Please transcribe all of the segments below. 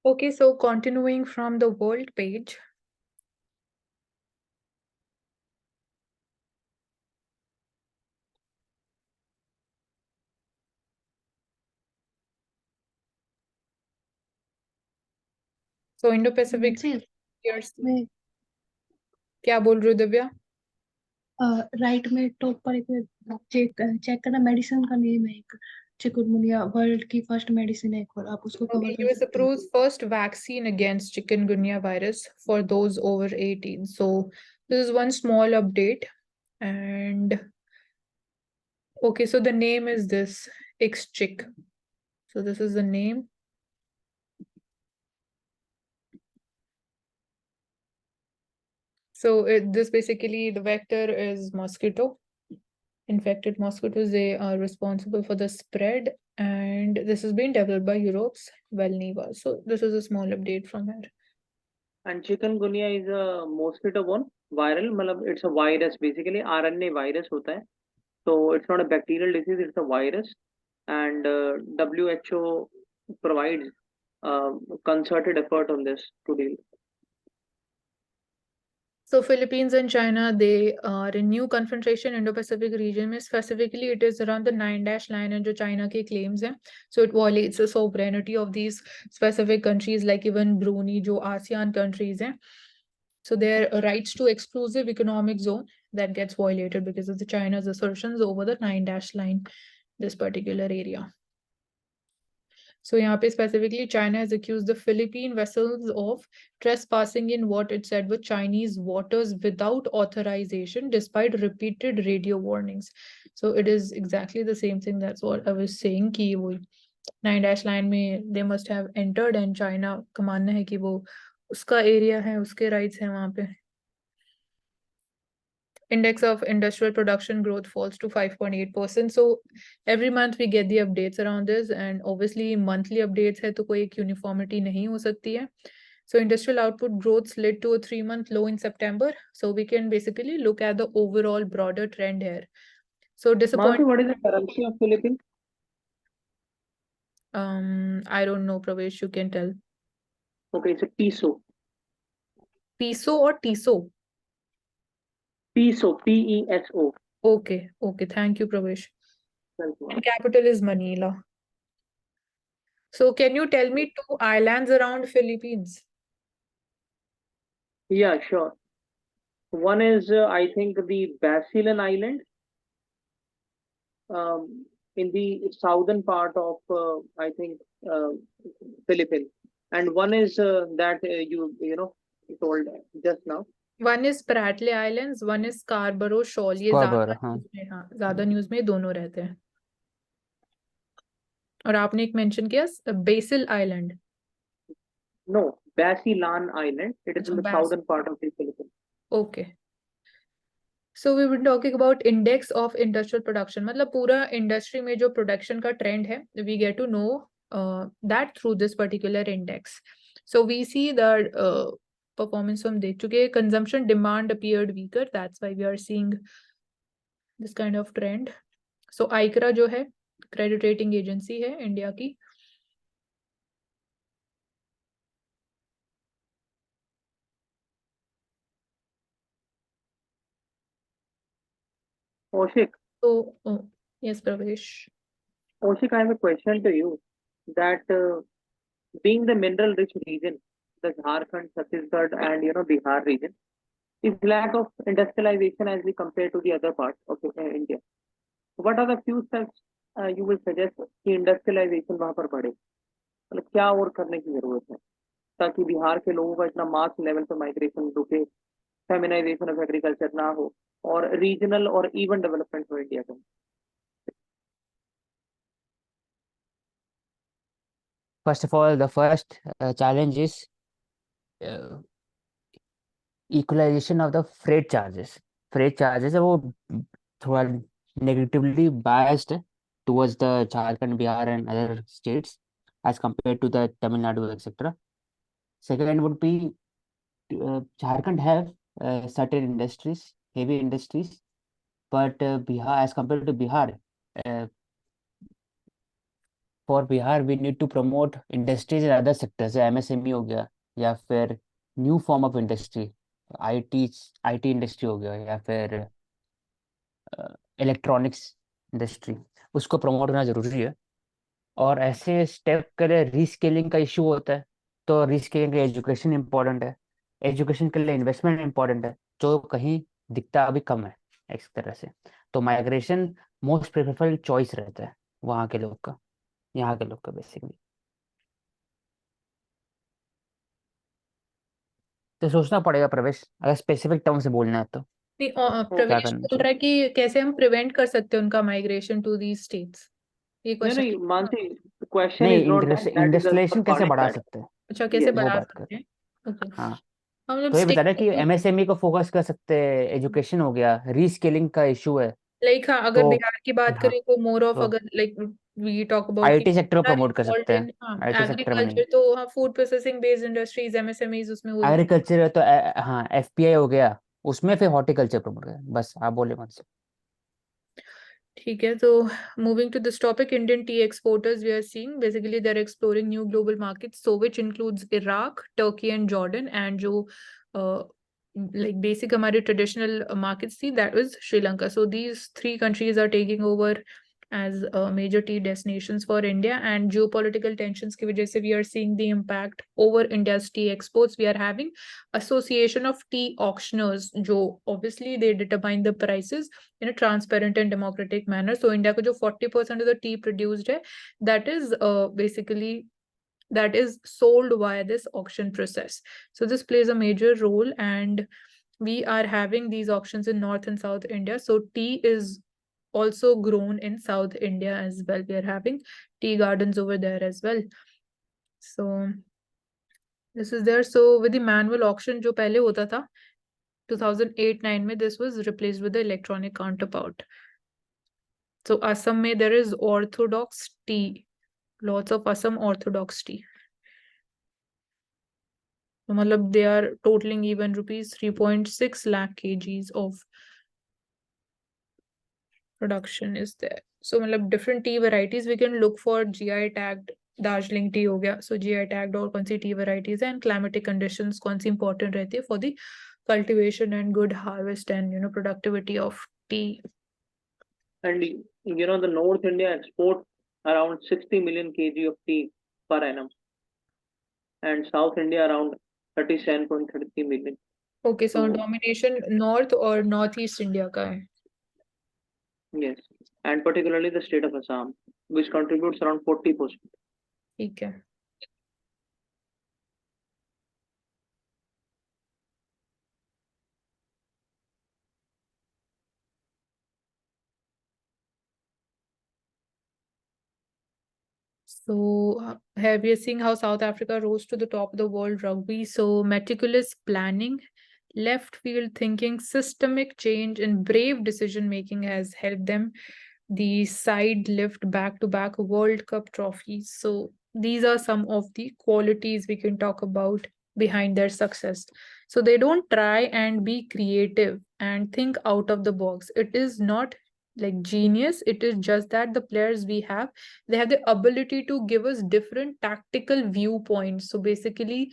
Okay, so continuing from the world page. So Indo-Pacific years. में क्या बोल रहे हो दिव्या? राइट में टॉप पर एक चेक चेक करना, मेडिसिन का नेम है एक, चिकुनगुनिया वर्ल्ड की फर्स्ट मेडिसिन है एक, और आप उसको कवर Okay, कर US सकते हो। approves first vaccine against chikungunya virus for those over 18. So this is one small update. And okay, so the name is this IXCHIQ. So this is the name. So this basically, the vector is mosquito. Infected mosquitoes, they are responsible for the spread, and this has been developed by Europe's Valneva. So this is a small update from here. And chikungunya is a mosquito-borne viral, मतलब it's a virus basically, RNA virus होता है. So it's not a bacterial disease, it's a virus. And WHO provides concerted effort on this to deal. So Philippines and China, they are in new confrontation Indo-Pacific region में, specifically it is around the 9-dash line and जो China के claims हैं. So it violates the sovereignty of these specific countries, like even Brunei, जो ASEAN countries हैं. So their rights to exclusive economic zone that gets violated because of the China's assertions over the 9-dash line, this particular area. So यहाँ पे specifically China has accused the Philippine vessels of trespassing in what it said were Chinese waters without authorization despite repeated radio warnings. So it is exactly the same thing. That's what I was saying कि वो 9-dash line में they must have entered and China का मानना है कि वो उसका area है, उसके rights हैं वहाँ पे. Index of industrial production growth falls to 5.8%. So every month we get the updates around this, and obviously monthly updates है तो कोई एक uniformity नहीं हो सकती है. So industrial output growth slid to a 3-month low in September. So we can basically look at the overall broader trend here. So disappointing. What is the currency of Philippines? I don't know, Pravesh, you can tell. Okay, it's a peso. Peso or TISO? Peso, P-E-S-O. Okay, thank you, Pravesh. And capital is Manila. So can you tell me 2 islands around Philippines? Yeah, sure. One is, I think, the Basilan Island, in the southern part of, I think, Philippines. And one is that you know, told just now. One is Spratly Islands, one is Scarborough Shoal. ये Scarborough, हाँ. ज्यादा news में दोनों रहते हैं. और आपने एक मेंशन किया BECIL island. No, Basilan Island. It is in the southern part of the Philippines. Okay. So we were talking about index of industrial production. मतलब पूरा industry में जो production का trend है, we get to know that through this particular index. So we see that performance हम देख चुके हैं. Consumption demand appeared weaker. That's why we are seeing this kind of trend. So ICRA जो है credit rating agency है India की. Oshik. So yes, Pravesh. Oshik, I have a question to you. That being the mineral-rich region, the Jharkhand, Chhattisgarh, and Bihar region, is lack of industrialization as we compare to the other parts of India. What are the few steps you will suggest कि industrialisation वहां पर बढ़े? मतलब क्या और करने की जरूरत है ताकि बिहार के लोगों का इतना मास लेवल पे माइग्रेशन रुके, फेमिनाइजेशन ऑफ एग्रीकल्चर ना हो और रीजनल और इवन डेवलपमेंट हो इंडिया का? First of all, the first challenge is equalization of the freight charges. Freight charges है वो थोड़ा negatively biased towards the Jharkhand, Bihar and other states as compared to the Tamil Nadu, etc. Second would be Jharkhand have certain industries, heavy industries, but Bihar, as compared to Bihar, for Bihar we need to promote industries in other sectors, जैसे MSME हो गया, या फिर new form of industry, IT IT industry हो गया, या फिर electronics industry, उसको प्रमोट करना जरूरी है। और ऐसे स्टेप के लिए रीस्केलिंग का इशू होता है, तो रीस्केलिंग के लिए एजुकेशन इंपॉर्टेंट है, एजुकेशन के लिए इन्वेस्टमेंट इंपॉर्टेंट है, जो कहीं दिखता अभी कम है इस तरह से। तो माइग्रेशन मोस्ट प्रेफरेबल चॉइस रहता है वहाँ के लोग का, यहाँ के लोग का बेसिकली। तो सोचना पड़ेगा प्रवेश, अगर स्पेसिफिक टर्म से बोलना है तो नहीं, तो क्या प्रवेश करना बोल चाहिए। रहा है कि कैसे हम प्रिवेंट कर सकते हैं उनका माइग्रेशन टू दी स्टेट्स, ये No, question. no, Mansi, the question नहीं, is not that. That is the industrialization कैसे part बढ़ा that. सकते हैं, अच्छा, कैसे Yes. वो बढ़ा बात कर। सकते हैं? ओके, हाँ, हम जब तो ये बता रहे कि स्टेट, एमएसएमई को फोकस कर सकते हैं, एजुकेशन हो गया, रीस्केलिंग का इशू है, लाइक हाँ, अगर तो बिहार की बात हाँ, करें तो मोर ऑफ, तो अगर like we talk about IT sector को आर प्रमोट कर इन्वॉल्व सकते हैं, इन, हाँ, आईटी सेक्टर में नहीं। एग्रीकल्चर तो हाँ, food processing based industries MSMEs उसमें हो जाए। एग्रीकल्चर तो हाँ, एफपीआई हो गया, उसमें फिर हॉर्टिकल्चर प्रमोट कर, बस आप बोले मत से। ठीक है, तो moving to this topic, Indian tea exporters we are seeing basically they're exploring new global markets, so which includes Iraq, Turkey and Jordan, and जो like basic हमारे traditional markets थी, that was Sri Lanka. So these three countries are taking over as major tea destinations for India, and geopolitical tensions की वजह से we are seeing the impact over India's tea exports. We are having association of tea auctioneers जो obviously they determine the prices in a transparent and democratic manner. So India को जो 40% of the tea produced है, that is basically that is sold via this auction process. So this plays a major role, and we are having these auctions in North and South India. So tea is also grown in South India as well. We are having tea gardens over there as well. So this is there. So with the manual auction जो पहले होता था 2008-9 में, this was replaced with the electronic counterpart. So Assam में there is orthodox tea, lots of Assam orthodox tea. So मतलब they are totaling even rupees 3.6 lakh kgs of production is there. So मतलब different tea varieties we can look for GI tagged. Darjeeling T हो गया, सो GI tagged और कौन C T varieties है, and climatic conditions कौन सी important रहती है for the cultivation and good harvest and productivity of T. And the North India export around 60 million kg of tea per annum, and South India around 37.33 million. Okay, so So domination north और north east India का है. yes, and particularly the state of Assam, which contributes around 40%. ठीक है. So have you seen how South Africa rose to the top of the world rugby? So meticulous planning, left field thinking, systemic change, and brave decision making has helped them. The side lift back-to-back World Cup trophies. So these are some of the qualities we can talk about behind their success. So they don't try and be creative and think out of the box. It is not like genius. It is just that the players we have, they have the ability to give us different tactical viewpoints. So basically,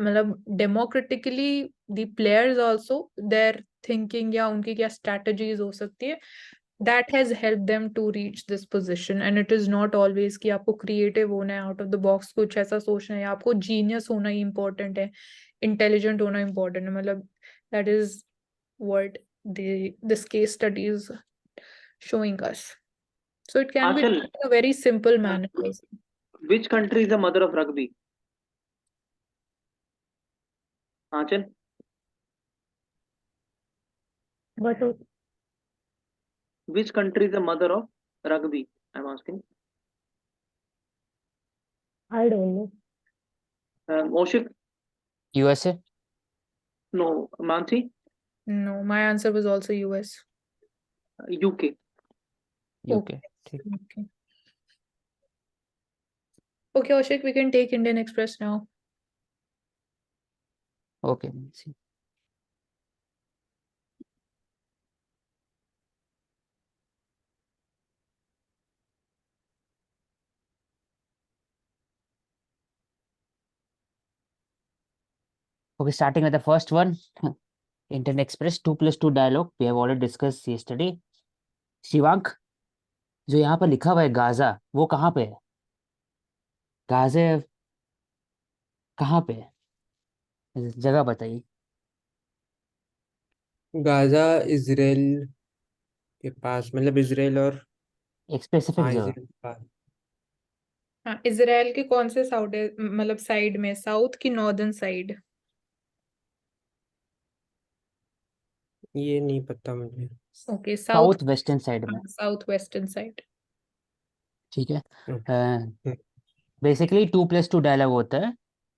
मतलब democratically the players also their thinking या उनकी क्या strategies हो सकती है, that has helped them to reach this position. And it is not always कि आपको creative होना है, out of the box कुछ ऐसा सोचना है, आपको genius होना ही important है, intelligent होना important है. मतलब that is what this case study is showing us. So it can be Achal, done in a very simple manner. which country is the mother of rugby? Achal, But which country is the mother of rugby? I'm asking. I don't know. Oshik? USA. No. Mansi? No, my answer was also US. UK. UK, ठीक। Okay. Okay, Oshik, we can take Indian Express now. Okay. Okay, starting with the first one, Indian Express 2+2 dialogue. We have already discussed yesterday. Shivank, जो यहाँ पर लिखा हुआ है Gaza, वो कहाँ पे है? गाजे कहाँ पे है? जगह बताइए। गाजा इसराइल के पास, मतलब इसराइल और एक स्पेसिफिक जगह। इसराइल के पास। हाँ, इसराइल के कौन से साउथ मतलब साइड में, साउथ की नॉर्दर्न साइड? ये नहीं पता मुझे। ओके, साउथ वेस्टर्न साइड में। South western side. ठीक है। हम्म। बेसिकली 2+2 डायलॉग होता है।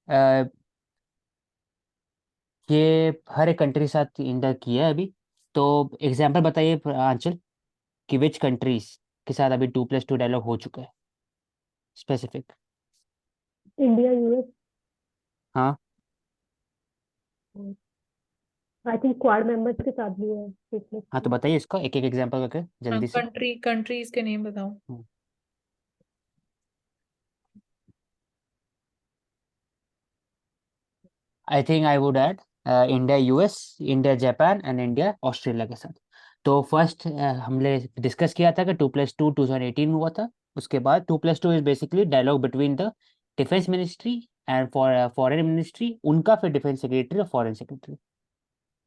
अ, ये हर एक कंट्री के साथ इंडिया किया है अभी। तो एग्जाम्पल बताइए आंचल, कि विच कंट्रीज के साथ अभी 2+2 डायलॉग हो चुका है स्पेसिफिक। इंडिया, यूएस, हाँ, आई थिंक क्वाड मेंबर्स के साथ भी है पिछले। हाँ तो बताइए इसका एक एक एग्जाम्पल करके जल्दी से। कंट्रीज के नेम बताओ। I think I would add India US, India Japan and India Australia के साथ। तो फर्स्ट हमने डिस्कस किया था कि 2+2 2018 में हुआ था। उसके बाद 2+2 is basically dialogue between the defence ministry and foreign ministry, उनका फिर डिफेंस सेक्रेटरी और फॉरेन सेक्रेटरी।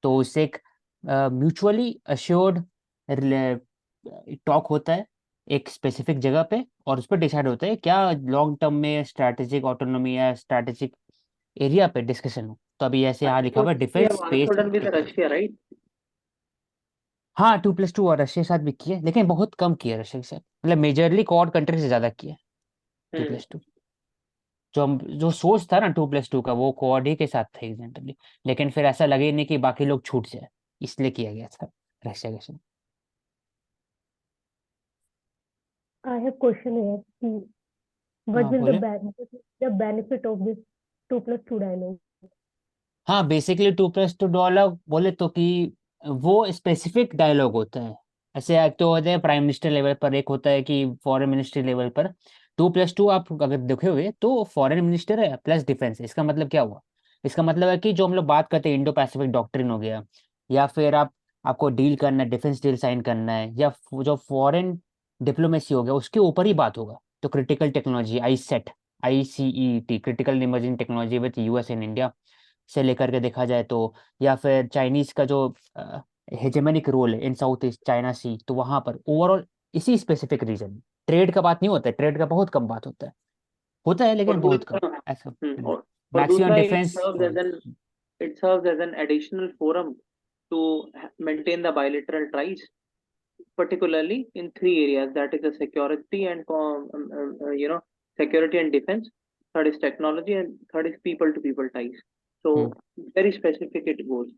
तो उससे एक म्यूचुअली अश्योर्ड टॉक होता है एक स्पेसिफिक जगह पे, और उस पर डिसाइड होता है क्या लॉन्ग टर्म में स्ट्रैटेजिक ऑटोनॉमी या स्ट्रैटेजिक एरिया पे डिस्कशन हो। तो अभी ऐसे यहाँ लिखा हुआ है defence space. with Russia, right? हाँ 2+2 और रशिया के साथ भी किया, लेकिन बहुत कम किया रशिया के साथ, मतलब मेजरली क्वाड कंट्री से ज्यादा किया 2+2। जो सोच था ना 2+2 का, वो क्वाड ही के साथ था एग्जैक्टली। लेकिन फिर ऐसा लगे नहीं कि बाकी लोग छूट जाए, इसलिए किया गया था रशिया के साथ। आई हैव क्वेश्चन हियर कि व्हाट हाँ विल बोले। The benefit of this 2+2 dialogue? हाँ बेसिकली 2+2 डायलॉग बोले तो कि वो स्पेसिफिक डायलॉग होता है। ऐसे एक तो होते हैं प्राइम मिनिस्टर लेवल पर, एक होता है कि फॉरेन मिनिस्ट्री लेवल पर। 2+2 आप अगर देखे हुए तो फॉरेन मिनिस्टर है प्लस डिफेंस। इसका मतलब क्या हुआ? इसका मतलब है कि जो हम लोग बात करते हैं इंडो पैसिफिक डॉक्ट्रिन हो गया, या फिर आपको डील करना है, डिफेंस डील साइन करना है, या जो फॉरेन डिप्लोमेसी हो गया उसके ऊपर ही बात होगा। तो critical technology ICET, critical emerging technology with US and India से लेकर के देखा जाए तो, या फिर चाइनीज का जो हेजेमनिक रोल है इन साउथ ईस्ट चाइना सी, तो वहां पर ओवरऑल इसी स्पेसिफिक रीजन में ट्रेड का बात नहीं होता है। ट्रेड का बहुत कम बात होता है और लेकिन बहुत कम दूसरा ऐसा। और मैक्सिमम दूसरा defence. it serves as an additional forum to maintain the bilateral ties, particularly in three areas, that is the security and security and defense, third is technology, and third is people to people ties. So very specific it goes.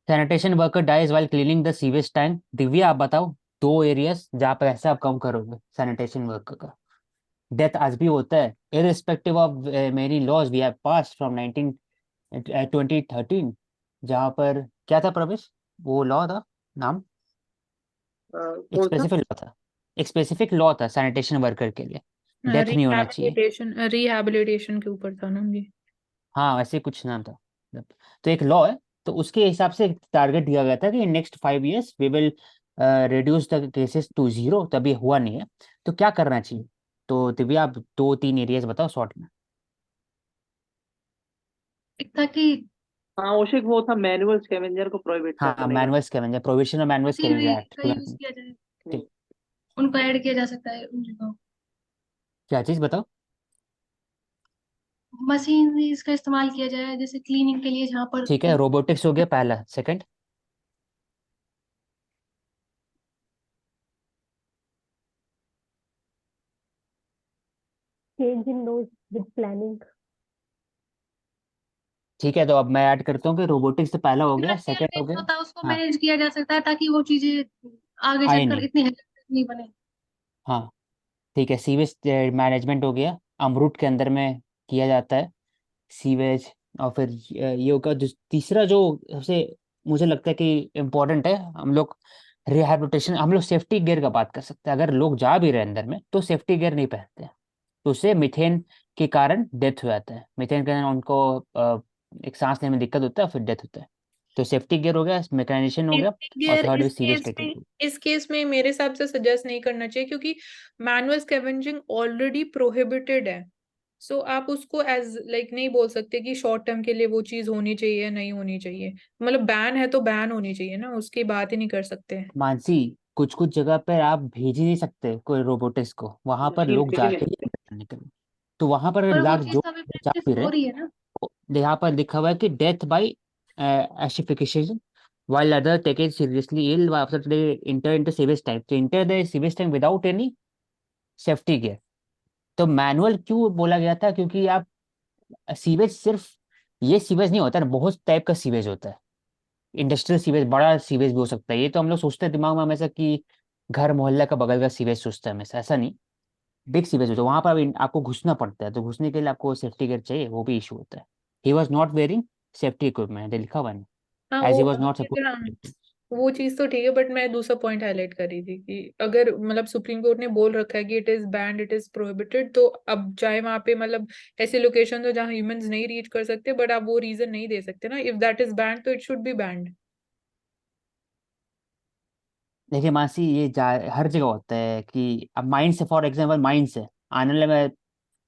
Sanitation worker dies while cleaning the sewage tank. Divya आप बताओ 2 areas जहाँ पर ऐसा आप कम करोगे sanitation worker का। Death आज भी होता है irrespective of many laws we have passed from 2013, जहाँ पर क्या था प्रवेश, वो लॉ था नाम, एक कौन सा? स्पेसिफिक लॉ था, एक स्पेसिफिक लॉ था सैनिटेशन वर्कर के लिए, डेथ नहीं होना चाहिए। रिहैबिलिटेशन के ऊपर था ना ये। हाँ वैसे कुछ नाम था। तो एक लॉ है, तो उसके हिसाब से टारगेट दिया गया था कि next 5 years we will reduce the cases to 0। तभी हुआ नहीं है, तो क्या करना चाहिए? तो दिव्या आप 2-3 एरियाज बताओ शॉर्ट में। एक था कि हाँ ओशिक, वो था मैनुअल स्कैवेंजर को प्रोहिबिट हाँ करने का। Manual scavenger, provision of manual scavenger act का यूज किया जाए, ठीक। उनको ऐड किया जा सकता है उन जगहों। क्या चीज बताओ? मशीनरीज का इस्तेमाल किया जाए जैसे क्लीनिंग के लिए, जहाँ पर ठीक है, रोबोटिक्स हो गया पहला। Second? Change in laws with planning. ठीक है, तो अब मैं ऐड करता हूँ कि रोबोटिक्स तो पहला हो गया, सेकंड हो गया। होता है उसको हाँ मैनेज किया जा सकता है ताकि वो चीजें आगे आए चलकर नहीं। इतनी हेल्पफुल नहीं बने। हाँ ठीक है, सीवेज मैनेजमेंट हो गया, अमरूट के अंदर में किया जाता है सीवेज। और फिर ये होगा तीसरा जो सबसे मुझे लगता है कि इम्पोर्टेंट है, हम लोग रिहैबिलिटेशन, हम लोग सेफ्टी गियर का बात कर सकते हैं। अगर लोग जा भी रहे हैं अंदर में तो सेफ्टी गियर नहीं पहनते हैं, तो उससे मीथेन के कारण डेथ हो जाता है। मीथेन के कारण उनको एक सांस लेने में दिक्कत होता है, फिर डेथ होता है। तो सेफ्टी गियर हो गया, मेकानाइजेशन हो गया, सेफ्टी और गियर थर्ड इस इज सीरियस केस में केटेगरी। इस केस में मेरे हिसाब से सजेस्ट नहीं करना चाहिए, क्योंकि मैनुअल स्कैवेंजिंग ऑलरेडी प्रोहिबिटेड है। सो आप उसको एज लाइक नहीं बोल सकते कि शॉर्ट टर्म के लिए वो चीज होनी चाहिए या नहीं होनी चाहिए। मतलब बैन है तो बैन होनी चाहिए ना, उसकी बात ही नहीं कर सकते। मानसी, कुछ कुछ जगह पर आप भेज ही नहीं सकते कोई रोबोटिक्स को, वहां पर मशीन लोग भेज ही नहीं जाके ही सकते। करने के लिए। तो वहां पर अगर पर वो लाख चीज जो तो अभी जा प्रैक्टिस भी रहे, हो रही है ना। यहाँ पर लिखा हुआ है कि death by asphyxiation while other take it seriously ill after they enter into sewage tank, तो enter the sewage tank without any safety gear। तो मैनुअल क्यों बोला गया था, क्योंकि आप सीवेज सिर्फ ये सीवेज नहीं होता है, बहुत टाइप का सीवेज होता है। इंडस्ट्रियल सीवेज, बड़ा सीवेज भी हो सकता है। ये तो हम लोग सोचते हैं दिमाग में हमेशा कि घर मोहल्ला का बगल का सीवेज सोचता है हमेशा, ऐसा नहीं। बिग सीवेज होता है, वहां पर आपको घुसना पड़ता है, तो घुसने के लिए आपको सेफ्टी गियर चाहिए, वो भी इशू होता है। He was not wearing safety equipment, लिखा हुआ है, हाँ एज वो ही वॉज नॉट अगर सपोज। हम वो चीज तो ठीक है, बट मैं दूसरा पॉइंट हाईलाइट कर रही थी कि अगर मतलब सुप्रीम कोर्ट ने बोल रखा है कि it is band, it is prohibited, तो अब चाहे वहां पे मतलब ऐसे लोकेशन हो जहाँ ह्यूमंस नहीं रीच कर सकते, बट आप वो रीजन नहीं दे सकते ना। इफ दैट इज बैंड तो इट शुड बी बैंड। देखिए मानसी, ये हर जगह होता है कि अब माइंस से, फॉर एग्जाम्पल माइंस है, आने वाले में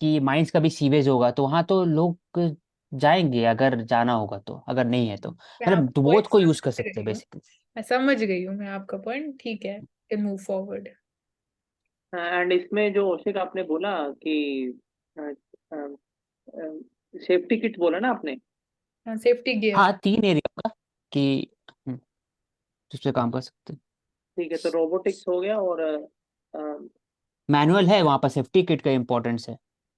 कि माइंस का भी सीवेज होगा, तो वहां तो लोग जाएंगे अगर जाना होगा तो, अगर नहीं है तो मैं मतलब आपका बोथ पॉइंट को यूज कर समझ सकते हैं रही हूँ, बेसिकली। मैं समझ गई हूँ मैं आपका पॉइंट, ठीक है, कैन मूव फॉरवर्ड। एंड इसमें जो औशिक आपने बोला कि सेफ्टी किट बोला ना आपने। हाँ, सेफ्टी गियर। हाँ, 3 एरिया का कि जिस पे काम कर सकते हैं। ठीक है, तो रोबोटिक्स हो गया और मैनुअल है, वहां पर सेफ्टी किट का इम्पोर्टेंस है।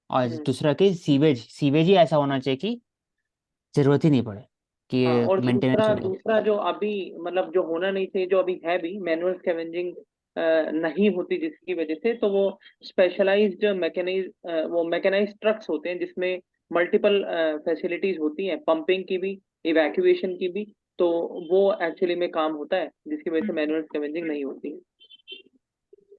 और हम्म, दूसरा कि सीवेज सीवेज ही ऐसा होना चाहिए कि जरूरत ही नहीं पड़े हाँ, कि और मेंटेनेंस दूसरा हो जाए। दूसरा जो अभी मतलब जो होना नहीं चाहिए, जो अभी है भी मैनुअल स्कैवेंजिंग नहीं होती, जिसकी वजह से तो वो स्पेशलाइज्ड वो मैकेनाइज्ड ट्रक्स होते हैं जिसमें मल्टीपल फैसिलिटीज होती हैं, पंपिंग की भी, इवैक्यूएशन की भी। तो वो एक्चुअली में काम होता है, जिसकी वजह से मैनुअल स्कैवेंजिंग नहीं होती है।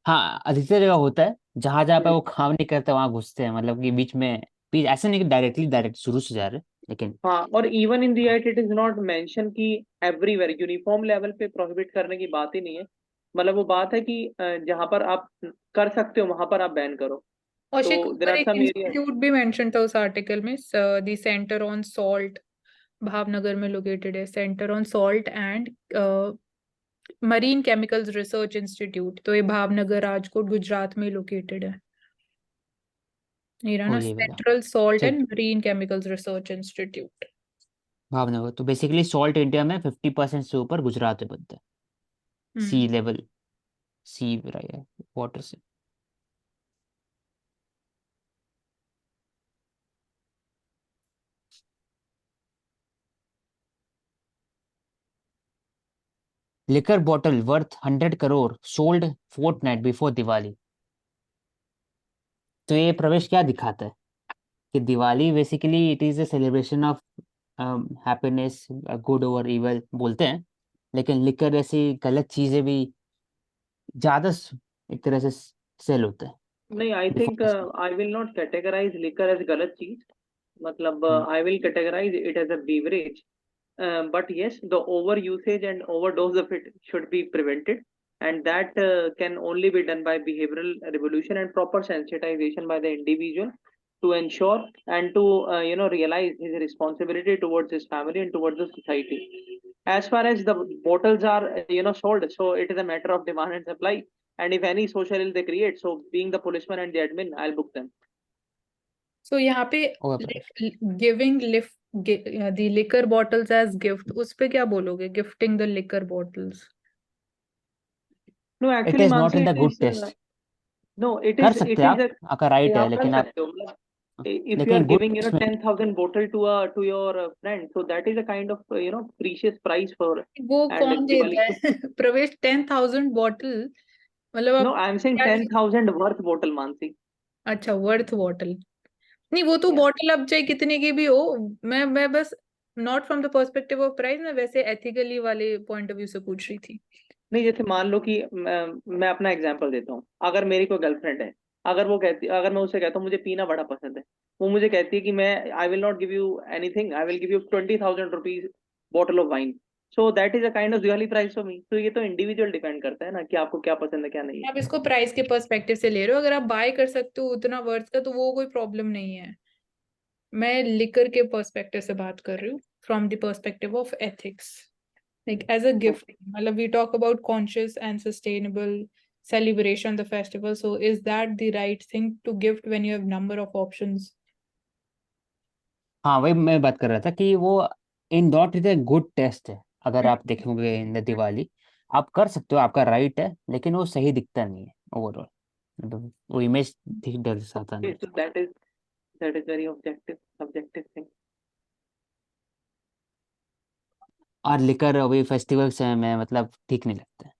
हाँ, अधिकतर जगह होता है, जहां जहाँ पे हम्म, वो काम नहीं करते वहां घुसते हैं, मतलब कि बीच में भी ऐसा नहीं कि डायरेक्टली डायरेक्ट शुरू से जा रहे, लेकिन हाँ, और even in the act it is not mention कि एवरीवेयर यूनिफॉर्म लेवल पे प्रोहिबिट करने की बात ही नहीं है। मतलब वो बात है कि जहां पर आप कर सकते हो वहां पर आप बैन करो। तो कौशिक, देर ऊपर आर एक सम एरिया। इंस्टीट्यूट भी मेंशन था उस आर्टिकल में, the centre on salt, Bhavnagar में लोकेटेड है, centre on salt and marine chemicals research institute. तो ये भावनगर, राजकोट, गुजरात में लोकेटेड है। ये रहा हो ना, ये वाला। सेंट्रल सॉल्ट चल, and marine chemicals research institute. Bhavnagar तो बेसिकली सॉल्ट इंडिया में 50% से ऊपर गुजरात में बनता है, sea hmm. Level, sea water से। Liquor bottle worth 100 crore sold fortnight before Diwali. तो ये प्रवेश क्या दिखाता है कि Diwali basically it is a celebration of happiness, good over evil बोलते हैं, लेकिन लिकर ऐसी गलत चीजें भी ज्यादा एक तरह से सेल होता है नहीं, I think before festival. I will not categorise liquor as गलत चीज। मतलब hmm. I will categorise it as a beverage, but yes, the over usage and overdose of it should be prevented, and that can only be done by behavioral revolution and proper sensitization by the individual to ensure and to realize his responsibility towards his family and towards the society. As far as the bottles are sold, so it is a matter of demand and supply, and if any social ill they create, so being the policeman and the admin, I'll book them. So यहाँ पे होगा Pravesh. Giving lift the liquor bottles as gift, उस पे क्या बोलोगे? Gifting the liquor bottles. No, it actually, is not in Mansi, the it good is test. no, it कर is सकते it हैं is a आपका राइट है, आप कर लेकिन आप सकते हो। मतलब if you are लेकिन गुड giving टेस्ट में 10,000 bottle to your friend, so that is a kind of precious price for, वो and कौन Diwali देता है? प्रवेश 10,000 बॉटल, मतलब no, आप I am saying क्या? 10,000 worth bottle, Mansi. अच्छा, वर्थ बॉटल। नहीं, वो तो Yeah. बॉटल अब चाहे कितने की भी हो, मैं बस not from the perspective of price, मैं वैसे एथिकली वाले पॉइंट ऑफ व्यू से पूछ रही थी। नहीं, जैसे मान लो कि मैं अपना एग्जांपल देता हूँ। अगर मेरी कोई गर्लफ्रेंड है, अगर मैं उससे कहता हूँ मुझे पीना बड़ा पसंद है, वो मुझे कहती है कि मैं आई will not give you anything, I will give you 20,000 rupees bottle of wine, so that is a kind of jewellery price for me. तो ये तो इंडिविजुअल डिपेंड करता है ना कि आपको क्या पसंद है क्या नहीं है। आप इसको प्राइस के पर्सपेक्टिव से ले रहे हो, अगर आप बाय कर सकते हो उतना वर्थ का तो वो कोई प्रॉब्लम नहीं है। मैं लिकर के पर्सपेक्टिव से बात कर रही हूँ, from the perspective of ethics, like as a gift. मतलब we talk about conscious and sustainable celebration the festival, so is that the right thing to gift when you have number of options? हाँ, वही मैं बात कर रहा था कि वो in not is a good test है। अगर आप देखोगे इन द दिवाली, आप कर सकते हो, आपका राइट है, लेकिन वो सही दिखता नहीं है ओवरऑल, मतलब वो इमेज ठीक डर आता नहीं। So that is very objective subjective thing. और लिकर अभी फेस्टिवल्स में मतलब ठीक नहीं लगता है।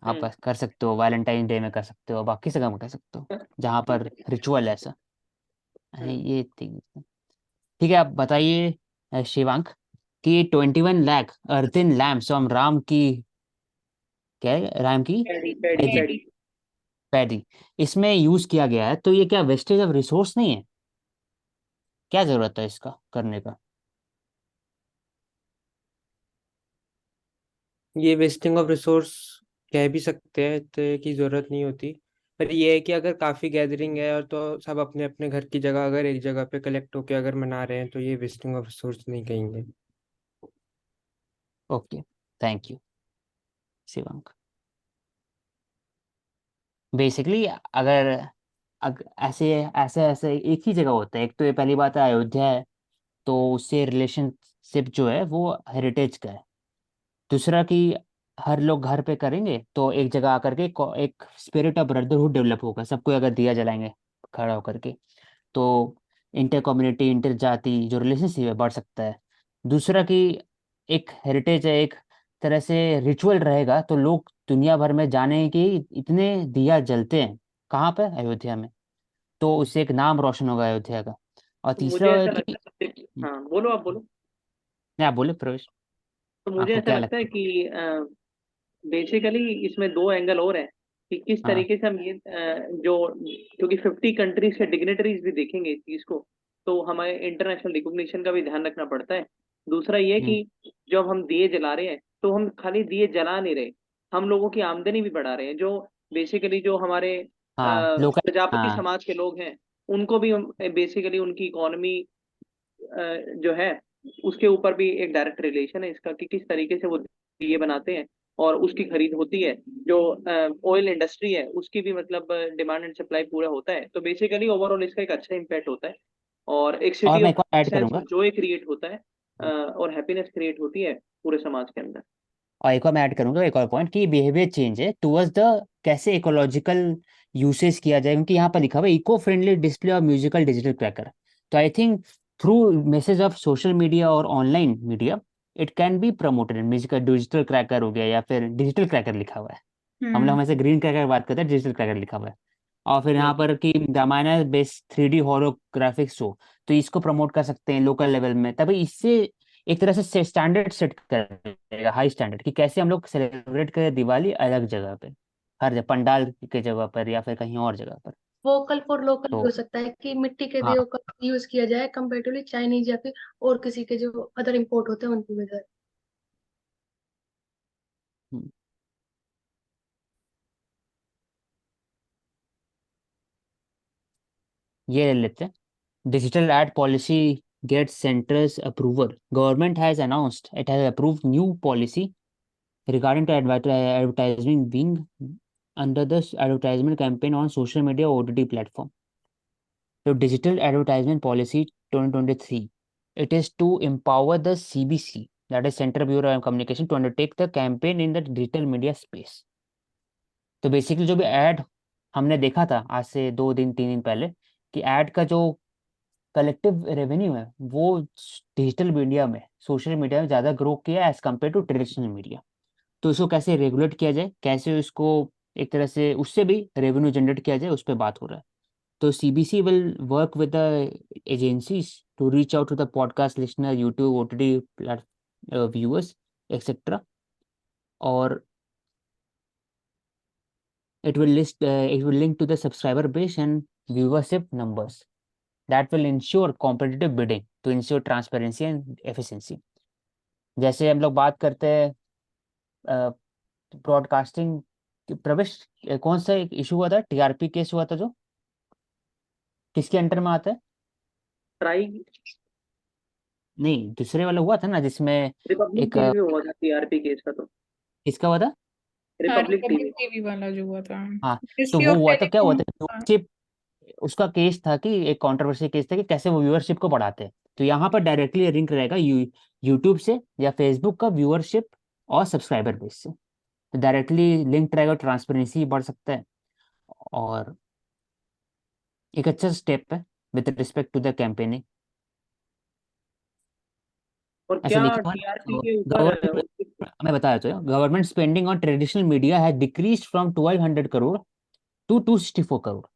आप हम्म। कर सकते हो, वैलेंटाइन डे में कर सकते हो, बाकी जगह में कर सकते हो जहाँ पर रिचुअल ऐसा है, ये ठीक है। आप बताइए शिवांक, कि 21 लाख अर्थिन लैम्प्स ऑन राम की, क्या है, राम की पैडी। पैडी, इसमें यूज किया गया है, तो ये क्या वेस्टेज ऑफ रिसोर्स नहीं है? क्या जरूरत है इसका करने का? ये वेस्टिंग ऑफ रिसोर्स कह भी सकते हैं, तो की जरूरत नहीं होती। पर ये है कि अगर काफी गैदरिंग है और तो सब अपने अपने घर की जगह अगर एक जगह पे कलेक्ट होके अगर मना रहे हैं, तो ये वेस्टिंग ऑफ रिसोर्स नहीं कहेंगे। Okay, thank you Shivank. Basically अगर ऐसे ऐसे ऐसे एक ही जगह होता है, एक तो ये पहली बात है अयोध्या है, तो उससे रिलेशनशिप जो है वो हेरिटेज का है। दूसरा कि हर लोग घर पे करेंगे तो एक जगह आकर के एक स्पिरिट ऑफ ब्रदरहुड डेवलप होगा, सबको अगर दिया जलाएंगे खड़ा होकर के, तो इंटर कम्युनिटी इंटर जाति जो रिलेशनशिप है बढ़ सकता है। दूसरा कि एक हेरिटेज है, एक तरह से रिचुअल रहेगा, तो लोग दुनिया भर में जाने कि इतने दिया जलते हैं कहाँ पे, अयोध्या में, तो उससे एक नाम रोशन होगा अयोध्या का। और तो मुझे तीसरा है ऐसा कि लगता है, हाँ बोलो, आप बोलो। नहीं, आप बोले प्रवेश, तो मुझे आपको ऐसा क्या लगता है लगता है? कि बेसिकली इसमें दो एंगल और हैं कि किस हाँ। तरीके से हम ये जो, क्योंकि 50 कंट्रीज के डिग्नेटरीज भी देखेंगे इस चीज को, तो हमें इंटरनेशनल रिकॉग्निशन का भी ध्यान रखना पड़ता है। दूसरा ये हम्म। कि जब हम दिए जला रहे हैं तो हम खाली दिए जला नहीं रहे, हम लोगों की आमदनी भी बढ़ा रहे हैं। जो बेसिकली जो हमारे हाँ, लोकल। प्रजापति हाँ। समाज के लोग हैं, उनको भी हम बेसिकली उनकी इकोनॉमी जो है उसके ऊपर भी एक डायरेक्ट रिलेशन है इसका, कि किस तरीके से वो दिए बनाते हैं और उसकी खरीद होती है। जो ऑयल इंडस्ट्री है उसकी भी मतलब डिमांड एंड सप्लाई पूरा होता है, तो बेसिकली ओवरऑल इसका एक अच्छा इम्पैक्ट होता है और एक और सिटी मैं ऑफ एक और ऐड सेंस करूंगा। ऑफ जॉय क्रिएट होता है और हैप्पीनेस क्रिएट होती है पूरे समाज के अंदर। और एक और मैं ऐड करूंगा, एक और पॉइंट, कि बिहेवियर चेंज है टुवर्ड्स द कैसे इकोलॉजिकल यूसेज किया जाए, क्योंकि यहाँ पर लिखा हुआ है eco friendly display of musical digital cracker. तो I think through message of social media और online media it can be promoted. Musical digital cracker हो गया या फिर डिजिटल क्रैकर लिखा हुआ है, हम लोग हमेशा ग्रीन क्रैकर बात करते हैं, डिजिटल क्रैकर लिखा हुआ है। और फिर यहाँ हम्म। पर कि रामायण बेस्ड 3D होलोग्राफिक्स हो, तो इसको प्रमोट कर सकते हैं लोकल लेवल में, तभी इससे एक तरह से स्टैंडर्ड सेट करेगा, हाई स्टैंडर्ड, कि कैसे हम लोग सेलिब्रेट करें दिवाली अलग जगह पे, हर जगह पंडाल के जगह पर या फिर कहीं और जगह पर। वोकल फॉर लोकल भी तो हो सकता है कि मिट्टी के हाँ। दियों का यूज किया जाए कंपेरेटिवली चाइनीज या फिर और किसी के जो अदर इम्पोर्ट होते हैं उनकी वजह। हम्म, ये ले लेते हैं। Digital ad policy gets central's approval. Government has announced it has approved new policy regarding to advertising being under the advertisement campaign on social media OTT platform. So Digital Advertisement Policy 2023, it is to empower the CBC, that is Central Bureau of Communication, to undertake the campaign in the digital media space. तो basically जो भी add हमने देखा था आज से 2 दिन 3 दिन पहले, कि ऐड का जो कलेक्टिव रेवेन्यू है वो डिजिटल मीडिया में, सोशल मीडिया में ज़्यादा ग्रो किया as compare to traditional media. तो इसको कैसे रेगुलेट किया जाए, कैसे उसको एक तरह से उससे भी रेवेन्यू जनरेट किया जाए, उस पर बात हो रहा है। तो CBC will work with the agencies to reach out to the podcast listener, YouTube OTT viewers etcetera, और it will link to the subscriber base and viewership numbers. that will ensure competitive bidding to ensure transparency and efficiency. जैसे हम लोग बात करते हैं broadcasting, प्रवेश कौन सा एक इशू हुआ था, टीआरपी केस हुआ था जो किसके अंडर में आता है? ट्राई नहीं, दूसरे वाला हुआ था ना जिसमें रिपब्लिक एक टीवी में हुआ था टीआरपी केस का, तो किसका हुआ था? Republic TV. रिपब्लिक टीवी वाला जो हुआ था, हाँ, तो हिस्ट्री वो ऑफ हुआ था, क्या हुआ था, टेलीकॉम। व्यूअरशिप, उसका केस था कि एक कंट्रोवर्सी केस था कि कैसे वो व्यूअरशिप को बढ़ाते हैं। तो यहाँ पर डायरेक्टली लिंक रहेगा यूट्यूब से या फेसबुक का व्यूअरशिप और सब्सक्राइबर बेस से, तो डायरेक्टली लिंक रहेगा, ट्रांसपेरेंसी बढ़ सकता है और एक अच्छा स्टेप है with respect to the campaigning. और ऐसे क्या लिखा हुआ है टीआरपी तो के ऊपर गवर्नमेंट, मैं बता देता हूँ, government spending on traditional media has decreased from 1200 crore to 264 crore.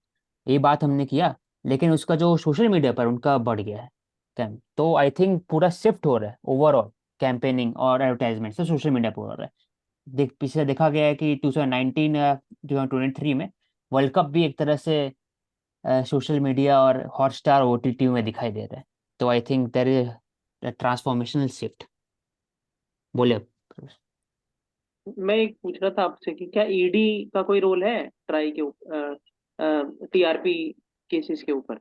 ये बात हमने किया, लेकिन उसका जो सोशल मीडिया पर उनका बढ़ गया है कैम। तो आई थिंक पूरा शिफ्ट हो रहा है ओवरऑल कैंपेनिंग और एडवर्टाइजमेंट से सोशल मीडिया पर हो रहा है। पिछले देखा गया है कि 2019 या 2023 में वर्ल्ड कप भी एक तरह से सोशल मीडिया और हॉटस्टार ओटीटी में दिखाई दे रहा है। तो I think there is transformational shift. बोले मैं एक पूछ रहा था आपसे कि क्या ईडी का कोई रोल है ट्राई के टीआरपी केसेस के ऊपर?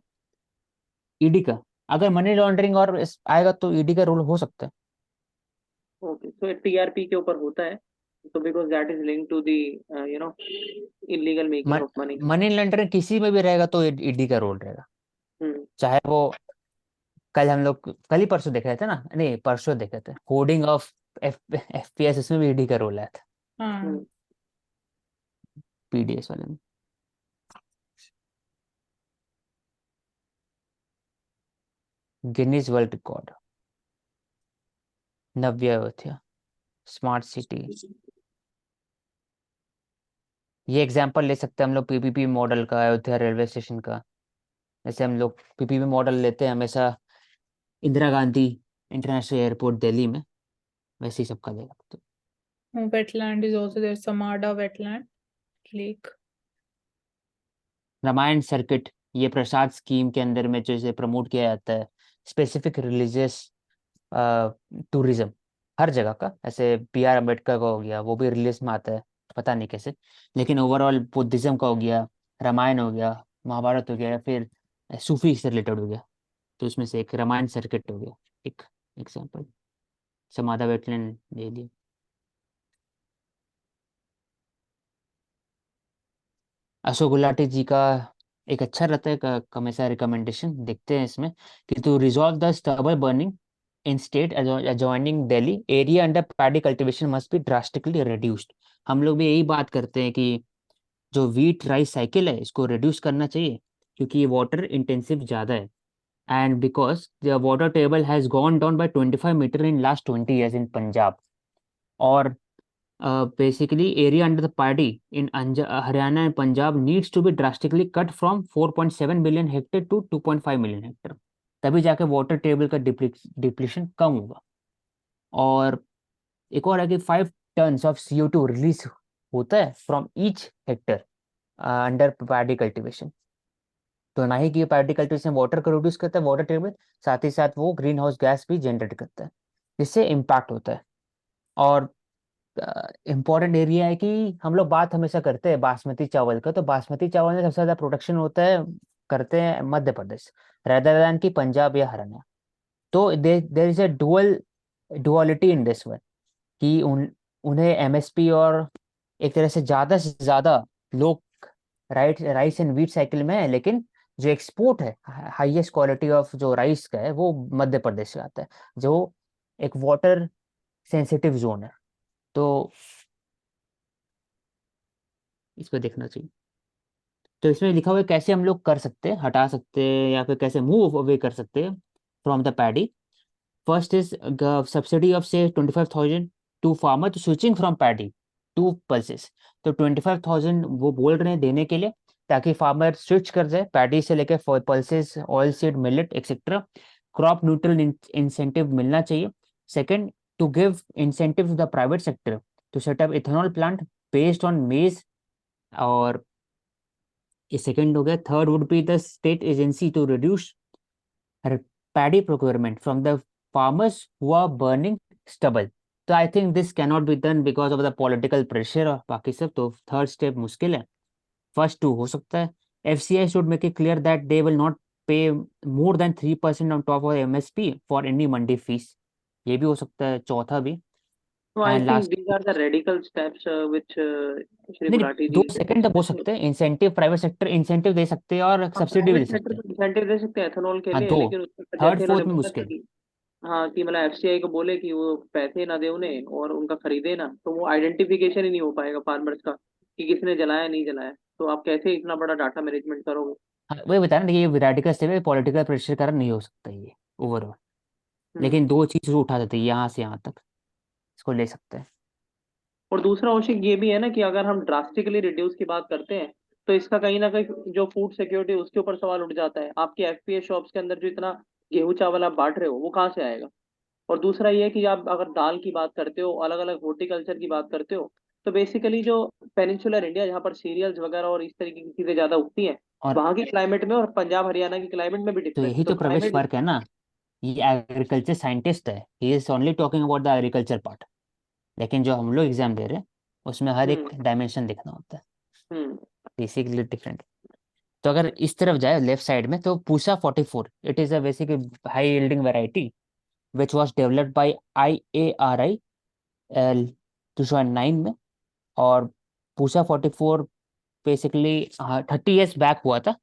ईडी का अगर मनी लॉन्ड्रिंग और आएगा तो ईडी का रोल हो सकता है। ओके, तो टीआरपी के ऊपर होता है, तो because that is link to the you know illegal making of money. Money laundering किसी में भी रहेगा तो ईडी का रोल रहेगा, हम्म। चाहे वो कल हम लोग कल ही परसों देख रहे थे ना, नहीं परसों देखे थे होर्डिंग ऑफ एफपीएस, उसमें भी ईडी का रोल आया था, हाँ, पीडीएस वाले में। Guinness world record, Navya Ayodhya smart city, ये एग्जांपल ले सकते हैं हम लोग पीपीपी मॉडल का, अयोध्या रेलवे स्टेशन का। जैसे हम लोग पीपीपी मॉडल लेते हैं हमेशा इंदिरा गांधी इंटरनेशनल एयरपोर्ट दिल्ली में, वैसे ही सबका लेगा। तो wetland is also there, Samada wetland lake. Ramayan circuit, ये प्रसाद स्कीम के अंदर में जो इसे प्रमोट किया जाता है, स्पेसिफिक रिलीजियस टूरिज्म हर जगह का, ऐसे बी आर अम्बेडकर का हो गया, वो भी रिलीज में आता है पता नहीं कैसे, लेकिन ओवरऑल बुद्धिज्म का हो गया, रामायण हो गया, महाभारत हो गया, या फिर सूफी से रिलेटेड हो गया, तो उसमें से एक रामायण सर्किट हो गया एक एग्जाम्पल। समाधा वेटलैंड ले लिया। अशोक गुलाटी जी का एक अच्छा रहता है हमेशा रिकमेंडेशन देखते हैं इसमें कि to resolve the stubble burning in state adjoining Delhi area under paddy cultivation must be drastically reduced. हम लोग भी यही बात करते हैं कि जो वीट राइस साइकिल है इसको रिड्यूस करना चाहिए, क्योंकि ये वाटर इंटेंसिव ज़्यादा है, and because the water table has gone down by 25 metre in last 20 years in Punjab. और basically area under the party in Haryana and Punjab needs to be drastically cut from 4.7 million hectare to 2.5 million hectare, तभी जाके water table का depletion कम होगा। और एक और है कि 5 tons ऑफ CO2 रिलीज होता है from each Hector under paddy cultivation. तो ना ही कि पैडी कल्टीवेशन वाटर को रिड्यूस करता है वाटर टेबल, साथ ही साथ वो ग्रीन हाउस गैस भी जनरेट करता है, जिससे इम्पैक्ट होता है। और इम्पॉर्टेंट एरिया है कि हम लोग बात हमेशा करते हैं बासमती चावल का, तो बासमती चावल में सबसे ज़्यादा प्रोडक्शन होता है करते हैं मध्य प्रदेश रेदर देन की पंजाब या हरियाणा। तो there is a duality in this one कि उन्हें एमएसपी और एक तरह से ज़्यादा लोग राइस एंड व्हीट साइकिल में है, लेकिन जो एक्सपोर्ट है हाईएस्ट क्वालिटी ऑफ जो राइस का है वो मध्य प्रदेश से आता है, जो एक वाटर सेंसिटिव जोन है। तो इसको देखना चाहिए। तो इसमें लिखा हुआ है कैसे हम लोग कर सकते हैं, हटा सकते हैं या फिर कैसे मूव अवे कर सकते हैं from the paddy. First is subsidy of से 25,000 to farmer to switching from paddy to pulses. तो 25,000 वो बोल रहे हैं देने के लिए ताकि फार्मर स्विच कर जाए पैडी से लेकर pulses, oil seed, millet etcetera. Crop neutral incentive मिलना चाहिए। Second, to give incentive to the private sector to set up ethanol plant based on maize. और ये सेकेंड हो गया। Third would be the state agency to reduce paddy procurement from the farmers who are burning stubble. तो I think this cannot be done because of the political pressure और बाकी सब, तो third step मुश्किल है। First to हो सकता है। FCI should make it clear that they will not pay more than 3% on top of MSP for any mandi fees. ये भी हो सकता है चौथा भी। So I and think last, these are the radical steps which Shri नहीं Gulati दो ji is second तक हो suggesting. सकते हैं, इंसेंटिव प्राइवेट सेक्टर इंसेंटिव दे सकते हैं और हाँ, सब्सिडी भी दे प्राइवेट सकते सेक्टर हैं। को इंसेंटिव दे सकते हैं एथेनॉल के हाँ लिए, दो, लेकिन उसके ऊपर थर्ड जैसे इन्होंने फोर्थ में बोला था मुश्किल। कि हाँ कि मतलब एफसीआई को बोले कि वो पैसे ना दे उन्हें और उनका खरीदे ना, तो वो आइडेंटिफिकेशन ही नहीं हो पाएगा फार्मर्स का कि किसने जलाया नहीं जलाया। तो आप कैसे इतना बड़ा डाटा मैनेजमेंट करोगे? हाँ वही बता रहा ना, ये रेडिकल स्टेप है, पॉलिटिकल प्रेशर कारण नहीं हो सकता ये ओवरऑल। लेकिन दो चीज जरूर उठा देते हैं यहाँ से यहाँ तक, इसको ले सकते हैं। और दूसरा औषिक ये भी है ना कि अगर हम ड्रास्टिकली रिड्यूस की बात करते हैं तो इसका कहीं ना कहीं जो फूड सिक्योरिटी उसके ऊपर सवाल उठ जाता है। आपकी एफपीएस शॉप्स के अंदर जो इतना गेहूं चावल आप बांट रहे हो वो कहाँ से आएगा? और दूसरा ये है कि आप अगर दाल की बात करते हो, अलग अलग हॉर्टिकल्चर की बात करते हो, तो बेसिकली जो पेनिनसुलर इंडिया जहाँ पर सीरियल्स वगैरह और इस तरीके की चीजें ज्यादा उगती हैं, और वहाँ की क्लाइमेट में और पंजाब हरियाणा की क्लाइमेट में भी तो डिफरेंस। यही तो तो प्रवेश क्लाइमेट, फर्क है ना, ये एग्रीकल्चर साइंटिस्ट है, he is only talking about the agriculture part, लेकिन जो हम लोग एग्जाम दे रहे हैं उसमें हर एक हम्म डायमेंशन देखना होता है, हम्म बेसिकली डिफरेंट। तो अगर इस तरफ जाए लेफ्ट साइड में, तो Pusa 44 it is a basic high yielding variety which was developed by IARI 2009 में। और पूसा 44 बेसिकली 30 years बैक हुआ था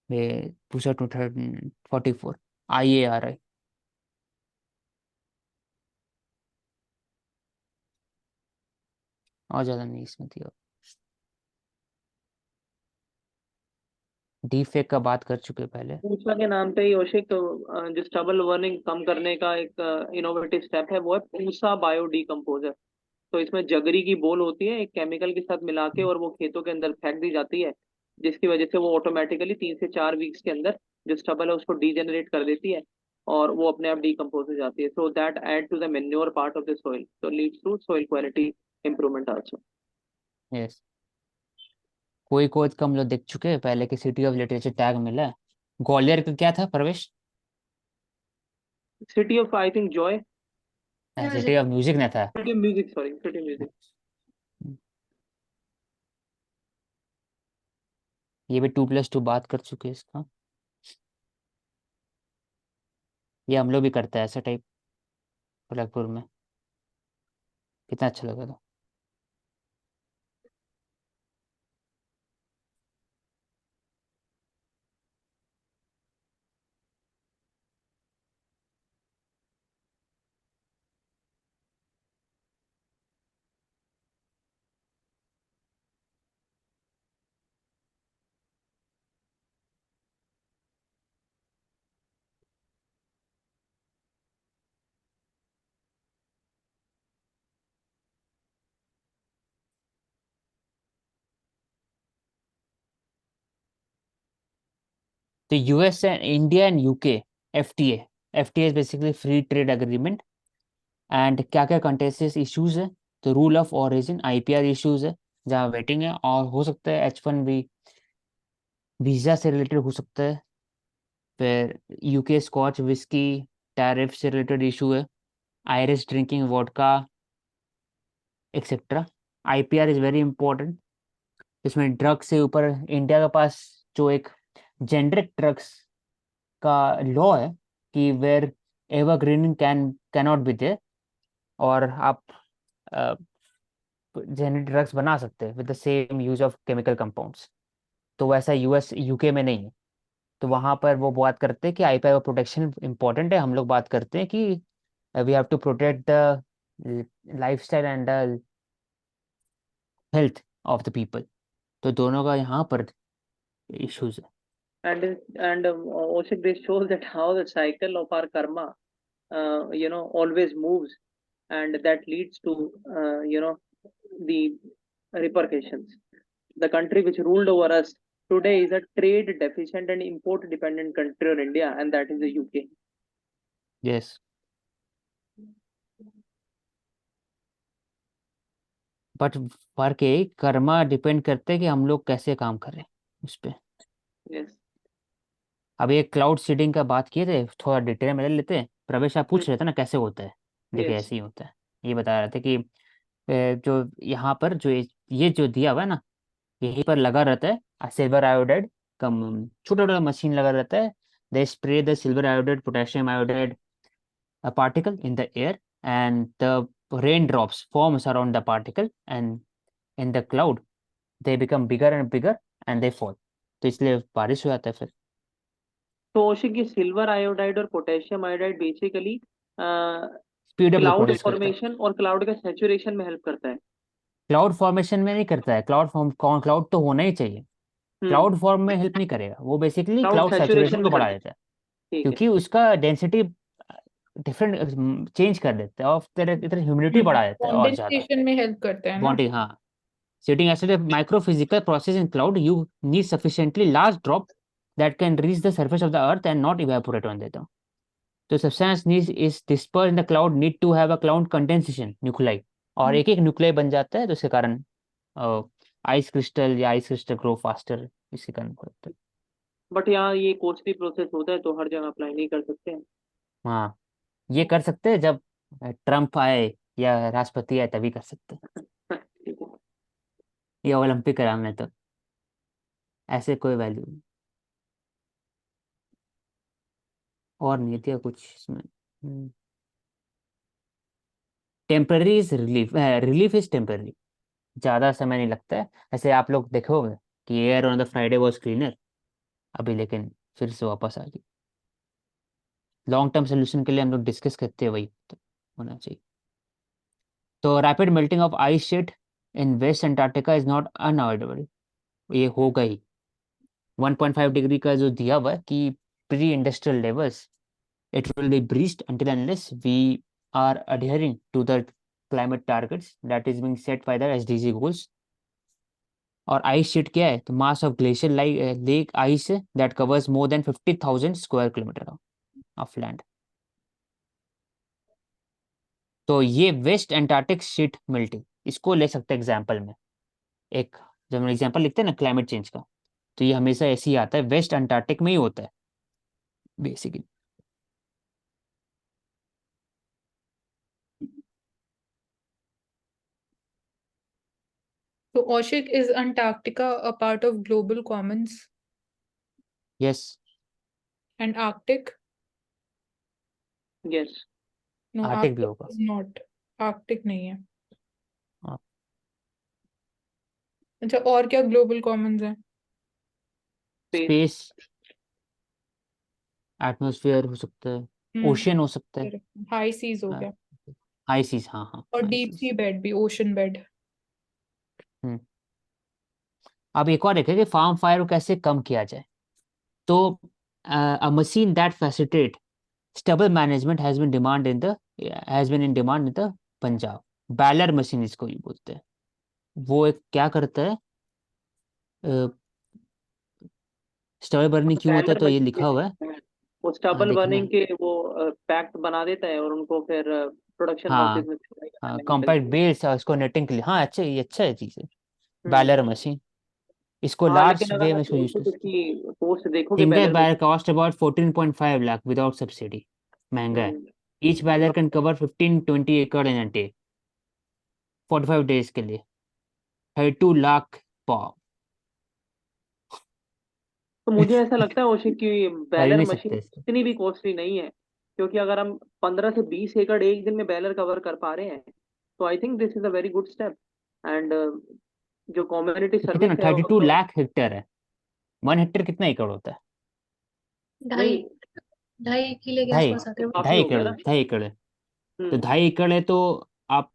ये पूसा 2044 IARI। और ज़्यादा नहीं इसमें थी। और डीफेक का बात कर चुके पहले। पूछा के नाम पे ही औषिक जो स्टबल वर्निंग कम करने का एक इनोवेटिव स्टेप है वो है पूसा बायो डिकम्पोजर। तो इसमें जगरी की बोल होती है एक केमिकल के साथ मिला के, और वो खेतों के अंदर फेंक दी जाती है, जिसकी वजह से वो ऑटोमेटिकली 3 से 4 वीक्स के अंदर जो स्टबल है उसको डीजेनरेट कर देती है और वो अपने आप डिकम्पोज हो जाती है। So that add to the manure part of the soil, so leads to soil quality improvement also. Yes, कोई कोच का हम लोग देख चुके हैं पहले, की सिटी ऑफ लिटरेचर टैग मिला है। ग्वालियर का क्या था प्रवेश? City of I think Joy, city of music ने था। City of music, sorry city music. ये भी 2+2 बात कर चुके हैं इसका, ये हम लोग भी करते हैं ऐसा टाइप गोरखपुर में, कितना अच्छा लगा था। तो US and India and UK FTA is basically free trade agreement. And क्या क्या कंटेस्टेड इश्यूज है, तो rule of origin IPR issues है जहाँ वेटिंग है, और हो सकता है H1B वीजा से रिलेटेड हो सकता है। फिर UK स्कॉच विस्की टैरिफ से रिलेटेड इशू है, Irish drinking vodka etcetera. IPR is very important. इसमें ड्रग्स से ऊपर इंडिया के पास जो एक जेनरिक ड्रग्स का लॉ है कि where evergreening cannot be there, और आप जेनरिक ड्रग्स बना सकते हैं with the same use of chemical compounds. तो वैसा US UK में नहीं है। तो वहां पर वो बात करते हैं कि IPR का प्रोटेक्शन इंपॉर्टेंट है, हम लोग बात करते हैं कि we have to protect the lifestyle and the health of the people. तो दोनों का यहाँ पर इश्यूज है। And also this shows that how the cycle of our karma always moves, and that leads to the repercussions. The country which ruled over us today is a trade deficient and import dependent country on India, and that is the UK. Yes, but फर्क ये Karma depend करते हैं कि हम लोग कैसे काम करें उस पे। Yes. अब ये क्लाउड सीडिंग का बात किए थे, थोड़ा डिटेल में ले लेते हैं। प्रवेश आप पूछ रहे थे ना कैसे होता है। देखिए Yes. ऐसे ही होता है। ये बता रहे थे कि जो यहाँ पर जो ये जो दिया हुआ है ना, यहीं पर लगा रहता है सिल्वर आयोडाइड, कम छोटा छोटा मशीन लगा रहता है। They spray the silver iodide potassium iodide particle in the air, and the raindrops forms around the particle, and in the cloud they become bigger and bigger and they fall. तो इसलिए बारिश हो जाता है फिर। तो औशिक ये सिल्वर आयोडाइड और potassium iodide basically speed up cloud produce करता है। फॉर्मेशन और क्लाउड के सैचुरेशन में हेल्प करता है। क्लाउड फॉर्मेशन में नहीं करता है, क्लाउड तो होना ही चाहिए। क्लाउड फॉर्म में हेल्प नहीं करेगा, वो basically cloud cloud saturation saturation को में बढ़ा हेल्प। देता है। ठीक है। क्योंकि उसका डेंसिटी डिफरेंट चेंज कर देता है और इधर ह्यूमिडिटी बढ़ा देता है और ज्यादा कंडेंसेशन में हेल्प करता है ना। बॉन्डिंग। हाँ, sitting as a microphysical process in cloud, you need sufficiently large drop that can reach the surface of the earth and not evaporate on that. So substance needs is dispersed in the cloud need to have a cloud condensation nuclei, और एक एक nuclei बन जाता है, तो इसके कारण ice crystal या आइस क्रिस्टल ग्रो फास्टर इसके कारण होता है। बट यहाँ ये कॉस्टली प्रोसेस होता है तो हर जगह अप्लाई नहीं कर सकते हैं। हाँ, ये कर सकते हैं जब ट्रम्प आए या राष्ट्रपति आए तभी कर सकते हैं, ठीक है। या ओलंपिक कराना है तो। ऐसे कोई वैल्यू नहीं। और नहीं दिया कुछ इसमें। Temporary is relief, relief is temporary, ज़्यादा समय नहीं लगता है। ऐसे आप लोग देखोगे कि air on the Friday was cleaner अभी, लेकिन फिर से वापस आ गई। लॉन्ग टर्म सोल्यूशन के लिए हम लोग डिस्कस करते हैं, वही तो होना चाहिए। तो rapid melting of ice sheet in West Antarctica is not unavoidable, ये होगा ही। 1.5 डिग्री का जो दिया हुआ है कि pre industrial levels, it will be breached until unless we are adhering to the climate targets that is being set by the SDG goals. और ice sheet क्या है, तो mass of glacier lake ice that covers more than 50,000 square kilometre of land. तो ये waste Antarctic sheet melting, इसको ले सकते हैं एग्जाम्पल में। एक जब हम एग्जाम्पल लिखते हैं ना क्लाइमेट चेंज का, तो ये हमेशा ऐसे ही आता है, वेस्ट अंटार्कटिक में ही होता है basically. So Oshik, is Antarctica a part of global commons? Yes, And Arctic? Yes. No, Arctic भी Arctic होगा। is not. Arctic नहीं है। हाँ। अच्छा, और क्या ग्लोबल कॉमन्स है? स्पेस, एटमॉस्फेयर हो सकता है, ओशियन हो सकता है, हाई सीज हो गया, हाई सीज। हाँ हाँ, और high डीप seas। सी बेड भी, ओशन बेड। अब एक और है कि फार्म फायर को कैसे कम किया जाए। तो a machine that facilitate stubble management has been in demand in the Punjab. Balor machine इसको ही बोलते हैं। वो एक क्या करता है, स्टबल बर्निंग क्यों होता है, तो ये लिखा हुआ है। वो हाँ, स्टबल देखना बर्निंग है। के वो पैक्ट बना देता है और उनको फिर प्रोडक्शन हाउसेज हाँ में supply करने हाँ, में कॉम्पैक्ट निकलती है। बेल्स है उसको नेटिंग के लिए। हाँ, अच्छा, ये अच्छा है चीज़ है, हम्म। Balor machine. इसको हाँ लार्ज लेकिन अगर वे में आप इसको यूज कर सकते हैं। इसकी पोस्ट देखोगे single Balor Balor cost about 14.5 lakh without subsidy, महंगा है। Machine. Each Balor can cover 15-20 एकड़ इन अ डे 45 डेज के लिए, 32 लाख पाव। तो मुझे ऐसा लगता है ओशिक की कर ही बैलर नहीं मशीन सकते इसको। इतनी भी कॉस्टली नहीं है, क्योंकि अगर हम 15 से 20 एकड़ एक दिन में बैलर कवर कर पा रहे हैं तो I think this is a very good step. And जो कम्युनिटी तो कितना, सर्विस है 32 लाख हेक्टेयर है। 1 हेक्टेयर कितना एकड़ होता है? ढाई नहीं, 2.5 किले के ढाई आसपास आते हैं। काफी ढाई हो गया एकड़ ना। है, 2.5 एकड़ है। तो हम्म। 2.5 एकड़ है तो आप